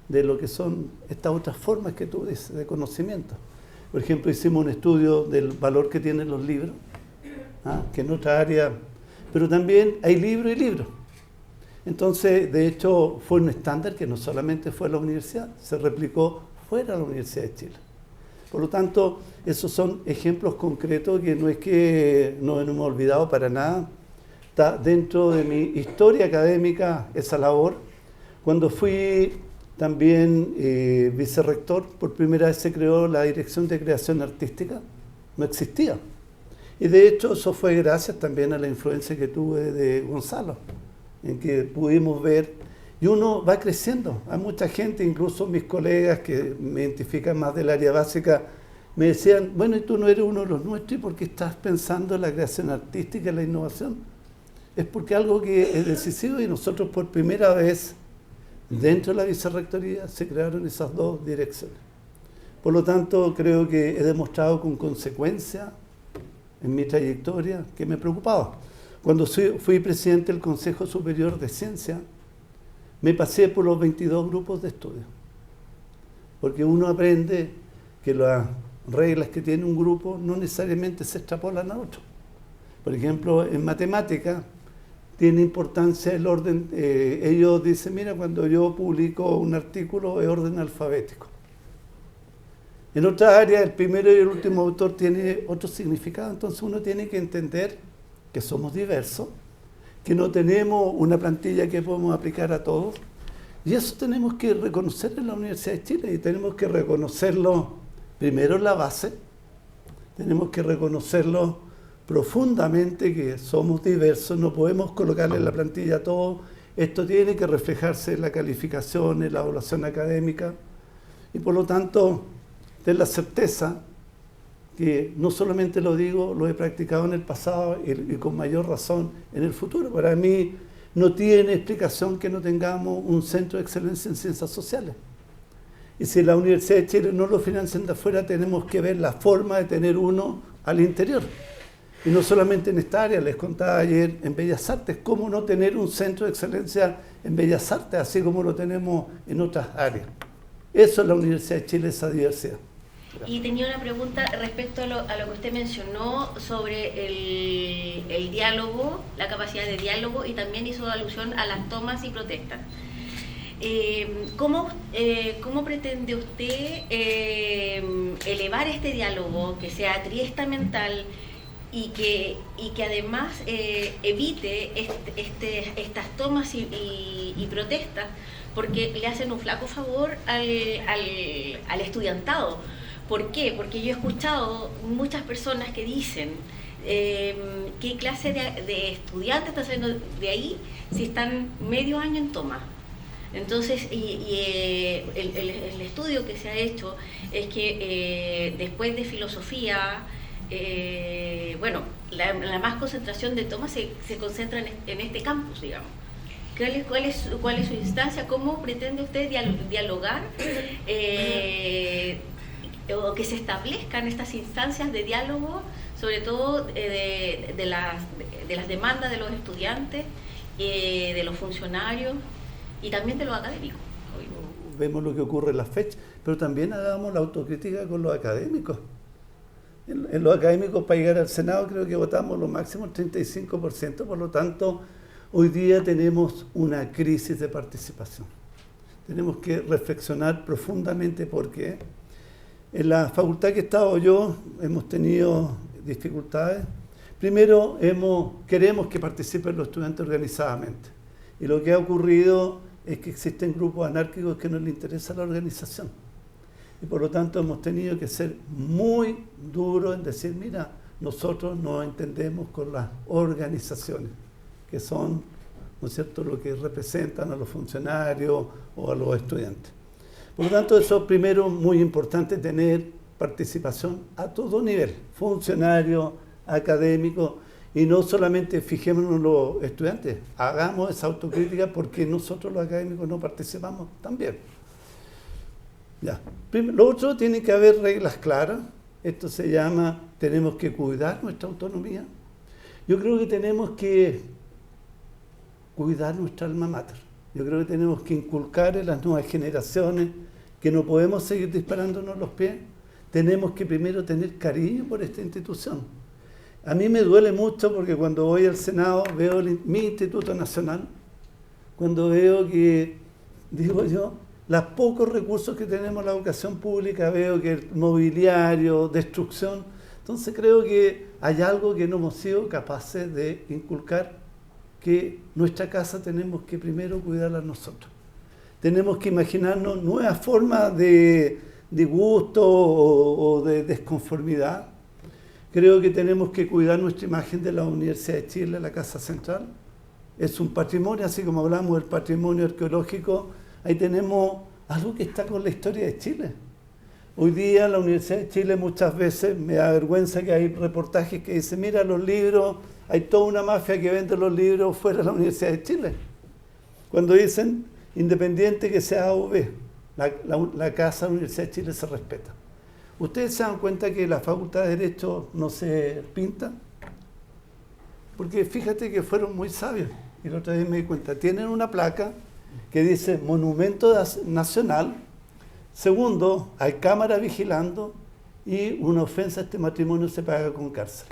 de lo que son estas otras formas que tú dices de conocimiento. Por ejemplo, hicimos un estudio del valor que tienen los libros, que en otra área, pero también hay libro y libro. Entonces, de hecho, fue un estándar que no solamente fue a la universidad, se replicó fuera de la Universidad de Chile. Por lo tanto, esos son ejemplos concretos que no es que no nos hemos olvidado para nada. Está dentro de mi historia académica esa labor. Cuando fui también vicerrector, por primera vez se creó la Dirección de Creación Artística. No existía. Y de hecho, eso fue gracias también a la influencia que tuve de Gonzalo, en que pudimos ver, y uno va creciendo. Hay mucha gente, incluso mis colegas que me identifican más del área básica, me decían, bueno, y tú no eres uno de los nuestros, ¿y por qué estás pensando en la creación artística y la innovación? Es porque algo que es decisivo, y nosotros por primera vez, dentro de la vicerrectoría, se crearon esas dos direcciones. Por lo tanto, creo que he demostrado con consecuencia en mi trayectoria que me preocupaba. Cuando fui presidente del Consejo Superior de Ciencia, me pasé por los 22 grupos de estudio. Porque uno aprende que las reglas que tiene un grupo no necesariamente se extrapolan a otro. Por ejemplo, en matemática tiene importancia el orden. Ellos dicen, mira, cuando yo publico un artículo es orden alfabético. En otra área, el primero y el último autor tiene otro significado. Entonces uno tiene que entender que somos diversos, que no tenemos una plantilla que podemos aplicar a todos. Y eso tenemos que reconocer en la Universidad de Chile, y tenemos que reconocerlo primero en la base, tenemos que reconocerlo profundamente, que somos diversos, no podemos colocarle en la plantilla a todos. Esto tiene que reflejarse en la calificación, en la evaluación académica, y por lo tanto, ten la certeza que no solamente lo digo, lo he practicado en el pasado y con mayor razón en el futuro. Para mí no tiene explicación que no tengamos un centro de excelencia en ciencias sociales. Y si la Universidad de Chile no lo financian de afuera, tenemos que ver la forma de tener uno al interior. Y no solamente en esta área, les contaba ayer en Bellas Artes, cómo no tener un centro de excelencia en Bellas Artes, así como lo tenemos en otras áreas. Eso es la Universidad de Chile, esa diversidad.
Y tenía una pregunta respecto a lo que usted mencionó sobre el diálogo, la capacidad de diálogo, y también hizo alusión a las tomas y protestas. ¿Cómo pretende usted elevar este diálogo, que sea triestamental y que además evite estas tomas y protestas, porque le hacen un flaco favor al estudiantado? ¿Por qué? Porque yo he escuchado muchas personas que dicen qué clase de estudiantes están saliendo de ahí si están medio año en toma. Entonces, el estudio que se ha hecho es que después de filosofía, la más concentración de tomas se concentra en este campus, digamos. ¿Cuál es su instancia? ¿Cómo pretende usted dialogar o que se establezcan estas instancias de diálogo, sobre todo de las demandas de los estudiantes, de los funcionarios y también de los académicos?
Vemos lo que ocurre en las fechas, pero también hagamos la autocrítica con los académicos. En los académicos, para llegar al Senado, creo que votamos lo máximo el 35%, por lo tanto, hoy día tenemos una crisis de participación. Tenemos que reflexionar profundamente porque en la facultad que he estado yo hemos tenido dificultades. Primero, queremos que participen los estudiantes organizadamente. Y lo que ha ocurrido es que existen grupos anárquicos que no les interesa la organización. Y por lo tanto hemos tenido que ser muy duros en decir, mira, nosotros no entendemos con las organizaciones, que son, ¿no es cierto?, lo que representan a los funcionarios o a los estudiantes. Por lo tanto, eso primero muy importante, tener participación a todo nivel, funcionarios, académicos, y no solamente fijémonos en los estudiantes, hagamos esa autocrítica porque nosotros los académicos no participamos también. Ya. Lo otro, tiene que haber reglas claras. Esto se llama, tenemos que cuidar nuestra autonomía. Yo creo que tenemos que cuidar nuestra alma mater. Yo creo que tenemos que inculcar en las nuevas generaciones que no podemos seguir disparándonos los pies. Tenemos que primero tener cariño por esta institución. A mí me duele mucho porque cuando voy al Senado veo mi Instituto Nacional, cuando veo que, digo yo, los pocos recursos que tenemos en la educación pública, veo que el mobiliario, destrucción. Entonces creo que hay algo que no hemos sido capaces de inculcar, que nuestra casa tenemos que primero cuidarla nosotros. Tenemos que imaginarnos nuevas formas de gusto o de desconformidad. Creo que tenemos que cuidar nuestra imagen de la Universidad de Chile, la Casa Central. Es un patrimonio, así como hablamos del patrimonio arqueológico, ahí tenemos algo que está con la historia de Chile. Hoy día la Universidad de Chile muchas veces me da vergüenza que hay reportajes que dicen, mira los libros, hay toda una mafia que vende los libros fuera de la Universidad de Chile. Cuando dicen, independiente que sea A o B, la casa de la Universidad de Chile se respeta. ¿Ustedes se dan cuenta que la Facultad de Derecho no se pinta? Porque fíjate que fueron muy sabios. Y la otra vez me di cuenta, tienen una placa que dice Monumento Nacional. Segundo, hay cámara vigilando y una ofensa a este matrimonio se paga con cárcel.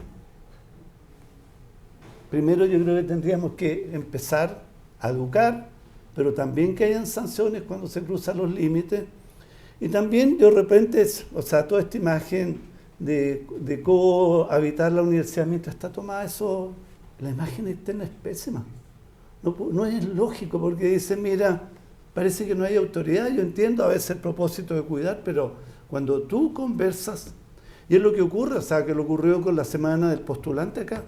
Primero yo creo que tendríamos que empezar a educar, pero también que hayan sanciones cuando se cruzan los límites. Y también de repente, o sea, toda esta imagen de cohabitar la universidad mientras está tomada, eso, la imagen externa es pésima. No es lógico porque dicen, mira, parece que no hay autoridad. Yo entiendo a veces el propósito de cuidar, pero cuando tú conversas, y es lo que ocurre, o sea, que lo ocurrió con la semana del postulante acá.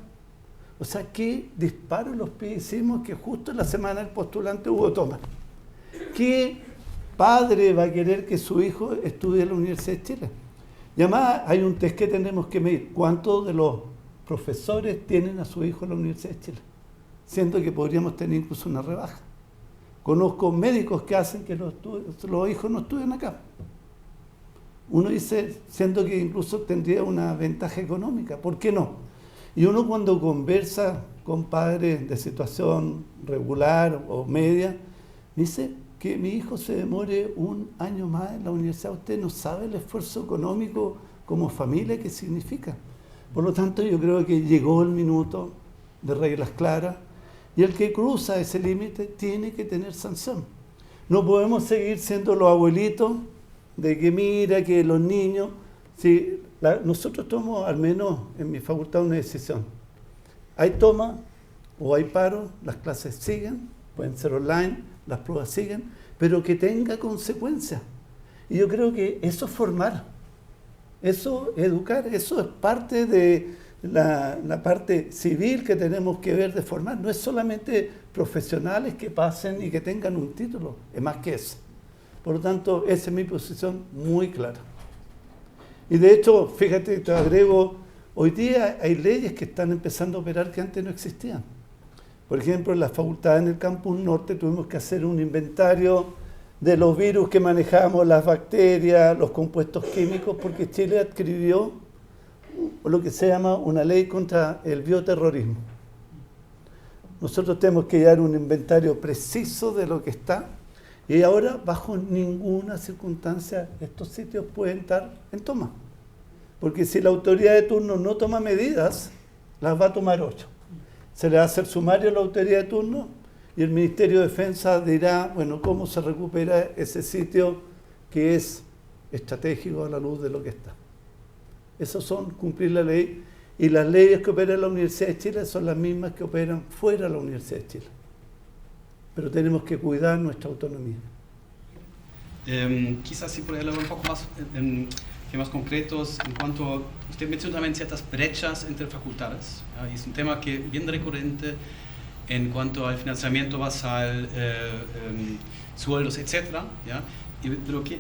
O sea, ¿qué disparo en los pies hicimos que justo en la semana del postulante hubo toma? ¿Qué padre va a querer que su hijo estudie en la Universidad de Chile? Y además hay un test que tenemos que medir. ¿Cuántos de los profesores tienen a su hijo en la Universidad de Chile? Siento que podríamos tener incluso una rebaja. Conozco médicos que hacen que los hijos no estudien acá. Uno dice, siento que incluso tendría una ventaja económica. ¿Por qué no? Y uno cuando conversa con padres de situación regular o media, dice que mi hijo se demore un año más en la universidad. Usted no sabe el esfuerzo económico como familia que significa. Por lo tanto, yo creo que llegó el minuto de reglas claras y el que cruza ese límite tiene que tener sanción. No podemos seguir siendo los abuelitos de que mira, que los niños... Si nosotros tomamos, al menos en mi facultad, una decisión. Hay toma o hay paro, las clases siguen, pueden ser online, las pruebas siguen, pero que tenga consecuencias. Y yo creo que eso es formar, eso educar, eso es parte de la parte civil que tenemos que ver de formar. No es solamente profesionales que pasen y que tengan un título, es más que eso. Por lo tanto, esa es mi posición muy clara. Y de hecho, fíjate, te agrego, hoy día hay leyes que están empezando a operar que antes no existían. Por ejemplo, en la facultad en el Campus Norte tuvimos que hacer un inventario de los virus que manejamos, las bacterias, los compuestos químicos, porque Chile adquirió lo que se llama una ley contra el bioterrorismo. Nosotros tenemos que llevar un inventario preciso de lo que está. Y ahora, bajo ninguna circunstancia, estos sitios pueden estar en toma. Porque si la autoridad de turno no toma medidas, las va a tomar 8. Se le va a hacer sumario a la autoridad de turno y el Ministerio de Defensa dirá, bueno, cómo se recupera ese sitio que es estratégico a la luz de lo que está. Esos son cumplir la ley. Y las leyes que operan la Universidad de Chile son las mismas que operan fuera de la Universidad de Chile. Pero tenemos que cuidar nuestra autonomía.
Quizás si podría hablar un poco más, temas concretos en cuanto, usted mencionó también ciertas brechas entre facultades, ¿ya? Y es un tema que bien recurrente en cuanto al financiamiento basal, sueldos, etc. ¿Ya? Pero ¿qué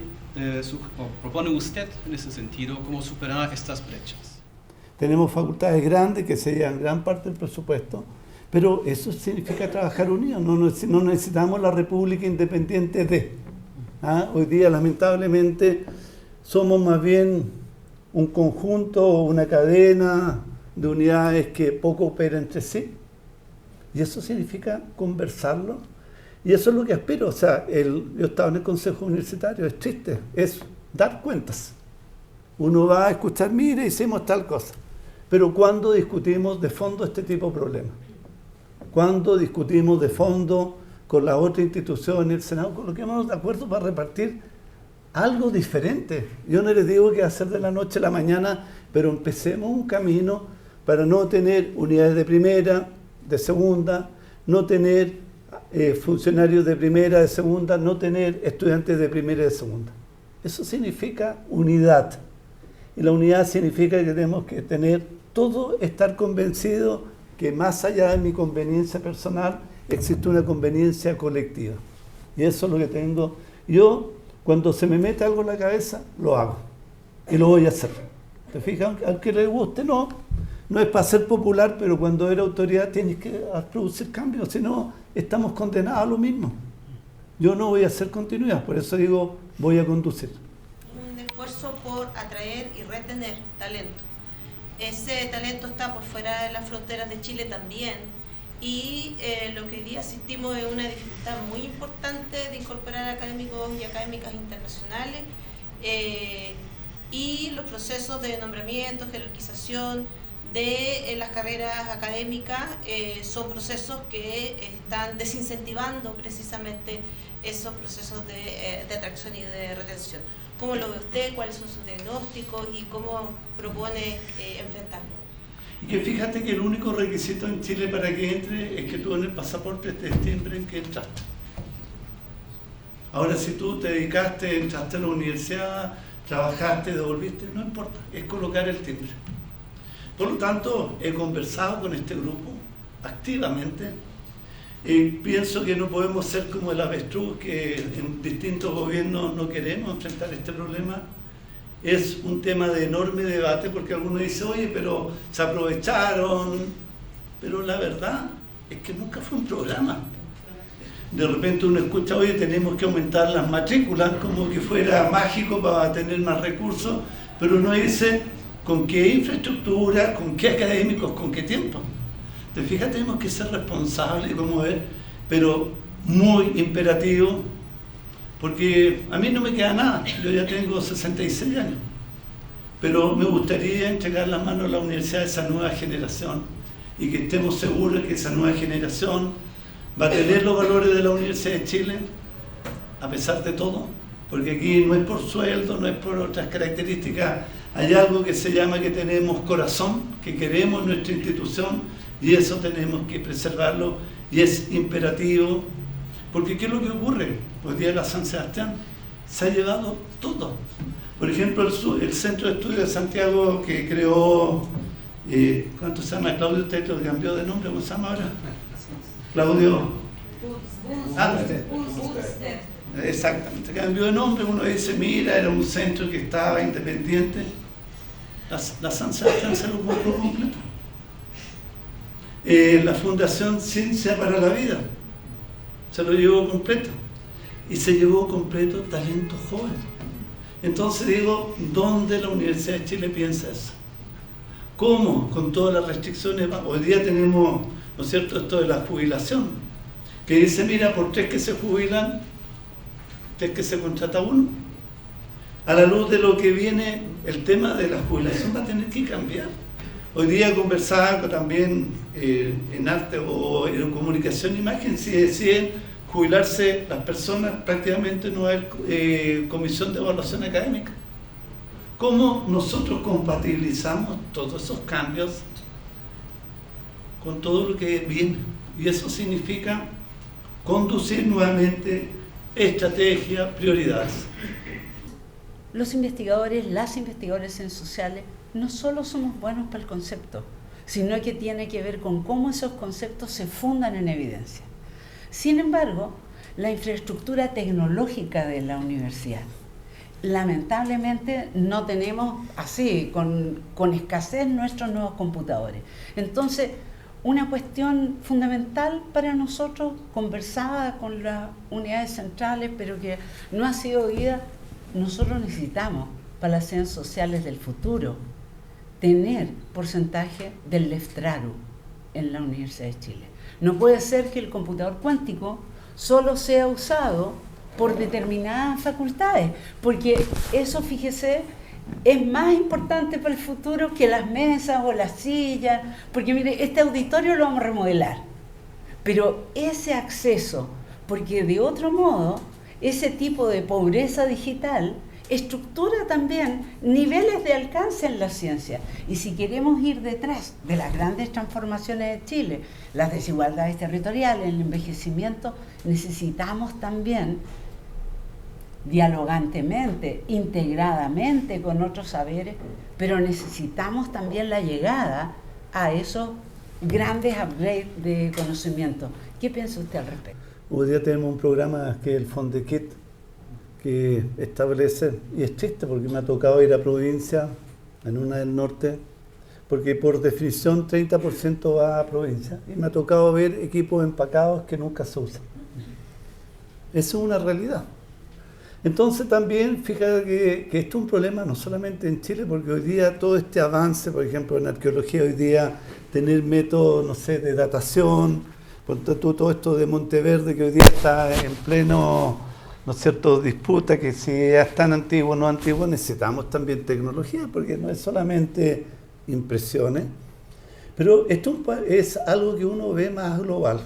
propone usted en ese sentido? ¿Cómo superar estas brechas?
Tenemos facultades grandes que se llevan gran parte del presupuesto, pero eso significa trabajar unidos. No necesitamos la República Independiente de. Hoy día, lamentablemente, somos más bien un conjunto o una cadena de unidades que poco operan entre sí. Y eso significa conversarlo. Y eso es lo que aspiro. O sea, yo estaba en el Consejo Universitario, es triste, es dar cuentas. Uno va a escuchar, mire, hicimos tal cosa. Pero ¿cuándo discutimos de fondo este tipo de problemas? ¿Cuándo discutimos de fondo con la otra institución, el Senado, coloquémonos de acuerdo para repartir algo diferente? Yo no les digo que hacer de la noche a la mañana, pero empecemos un camino para no tener unidades de primera, de segunda, no tener funcionarios de primera, de segunda, no tener estudiantes de primera y de segunda. Eso significa unidad. Y la unidad significa que tenemos que estar convencidos que más allá de mi conveniencia personal, existe una conveniencia colectiva. Y eso es lo que tengo. Yo, cuando se me mete algo en la cabeza, lo hago. Y lo voy a hacer. ¿Te fijas? Aunque le guste, no es para ser popular, pero cuando eres autoridad tienes que producir cambios, si no, estamos condenados a lo mismo. Yo no voy a hacer continuidad, por eso digo, voy a conducir.
Un esfuerzo por atraer y retener talento. Ese talento está por fuera de las fronteras de Chile también, y lo que hoy día asistimos es una dificultad muy importante de incorporar académicos y académicas internacionales, y los procesos de nombramiento, jerarquización de las carreras académicas son procesos que están desincentivando precisamente esos procesos de atracción y de retención. ¿Cómo lo ve usted? ¿Cuáles son sus diagnósticos? ¿Y cómo propone enfrentarlo?
Y que fíjate que el único requisito en Chile para que entre es que tú en el pasaporte te timbren que entraste. Ahora, si tú te dedicaste, entraste a la universidad, trabajaste, devolviste, no importa, es colocar el timbre. Por lo tanto, he conversado con este grupo activamente. Pienso que no podemos ser como el avestruz, que en distintos gobiernos no queremos enfrentar este problema. Es un tema de enorme debate porque algunos dicen, oye, pero se aprovecharon. Pero la verdad es que nunca fue un programa. De repente uno escucha, oye, tenemos que aumentar las matrículas, como que fuera mágico para tener más recursos, pero uno dice, ¿con qué infraestructura, con qué académicos, con qué tiempo? Te fijas, tenemos que ser responsables, como ver, pero muy imperativo, porque a mí no me queda nada, yo ya tengo 66 años, pero me gustaría entregar las manos a la universidad de esa nueva generación y que estemos seguros que esa nueva generación va a tener los valores de la Universidad de Chile, a pesar de todo, porque aquí no es por sueldo, no es por otras características, hay algo que se llama que tenemos corazón, que queremos nuestra institución y eso tenemos que preservarlo y es imperativo, porque ¿qué es lo que ocurre? Hoy día la San Sebastián se ha llevado todo. Por ejemplo, el Centro de Estudios de Santiago que creó, ¿cuánto se llama? Claudio Teto, cambió de nombre, ¿cómo se llama ahora? Claudio. Exactamente, cambió de nombre, uno dice, mira, era un centro que estaba independiente. La San Sebastián se lo compró completo. La Fundación Ciencia para la Vida se lo llevó completo. Y se llevó completo talento joven. Entonces digo, ¿dónde la Universidad de Chile piensa eso? ¿Cómo? Con todas las restricciones. Hoy día tenemos, ¿no es cierto?, esto de la jubilación, que dice, mira, por 3 que se jubilan, 3 que se contrata uno. A la luz de lo que viene, el tema de la jubilación va a tener que cambiar. Hoy día conversaba también en arte o en comunicación imagen, si deciden jubilarse las personas, prácticamente no hay comisión de evaluación académica. ¿Cómo nosotros compatibilizamos todos esos cambios con todo lo que viene? Y eso significa conducir nuevamente estrategia, prioridades.
Los investigadores, las investigadoras en sociales, no solo somos buenos para el concepto, sino que tiene que ver con cómo esos conceptos se fundan en evidencia. Sin embargo, la infraestructura tecnológica de la universidad. Lamentablemente no tenemos así, con escasez, nuestros nuevos computadores. Entonces, una cuestión fundamental para nosotros, conversada con las unidades centrales, pero que no ha sido oída, nosotros necesitamos para las ciencias sociales del futuro tener porcentaje del Leftraru en la Universidad de Chile. No puede ser que el computador cuántico solo sea usado por determinadas facultades, porque eso, fíjese, es más importante para el futuro que las mesas o las sillas, porque mire, este auditorio lo vamos a remodelar, pero ese acceso, porque de otro modo, ese tipo de pobreza digital estructura también niveles de alcance en la ciencia. Y si queremos ir detrás de las grandes transformaciones de Chile, las desigualdades territoriales, el envejecimiento, necesitamos también dialogantemente, integradamente con otros saberes, pero necesitamos también la llegada a esos grandes upgrades de conocimiento. ¿Qué piensa usted al respecto?
Hoy día tenemos un programa que es el Fondequet, que establece, y es triste porque me ha tocado ir a provincia, en una del norte, porque por definición 30% va a provincia, y me ha tocado ver equipos empacados que nunca se usan. Eso es una realidad. Entonces también, fíjate que esto es un problema no solamente en Chile, porque hoy día todo este avance, por ejemplo en arqueología hoy día, tener métodos, no sé, de datación, por todo esto de Monteverde que hoy día está en pleno, ¿no es cierto?, disputa, que si es tan antiguo o no antiguo, necesitamos también tecnología, porque no es solamente impresiones, pero esto es algo que uno ve más global.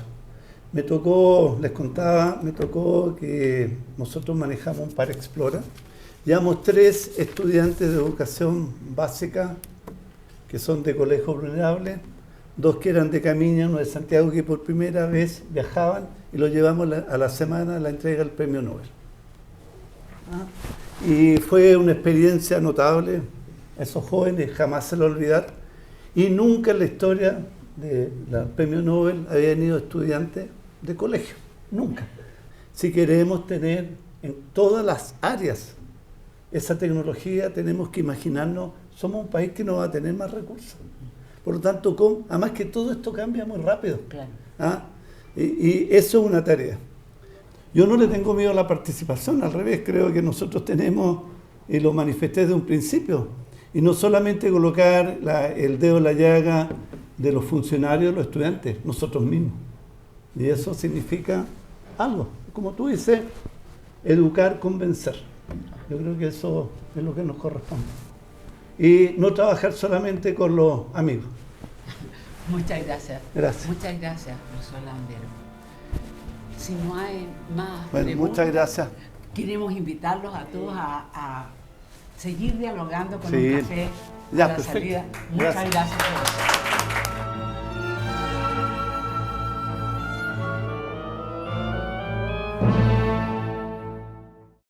Me tocó, les contaba, me tocó que nosotros manejamos un Parexplora. Llevamos 3 estudiantes de educación básica que son de colegios vulnerables, 2 que eran de Camiña, uno de Santiago, que por primera vez viajaban y los llevamos a la semana a la entrega del premio Nobel. Y fue una experiencia notable. Esos jóvenes jamás se lo olvidar. Y nunca en la historia del premio Nobel habían ido estudiantes de colegio, nunca. Si queremos tener en todas las áreas esa tecnología, tenemos que imaginarnos, somos un país que no va a tener más recursos. Por lo tanto, además que todo esto cambia muy rápido.
Claro.
Y eso es una tarea. Yo no le tengo miedo a la participación, al revés, creo que nosotros tenemos, y lo manifesté desde un principio, y no solamente colocar el dedo en la llaga de los funcionarios, los estudiantes, nosotros mismos. Y eso significa algo, como tú dices, educar, convencer. Yo creo que eso es lo que nos corresponde. Y no trabajar solamente con los amigos.
Muchas gracias.
Gracias.
Muchas gracias, profesor Landero. Si no hay más
bueno,
preguntas,
muchas gracias.
queremos invitarlos a todos a seguir dialogando con
sí.
un café
Ya,
a la
perfecto.
salida. Muchas
Gracias.
gracias por eso.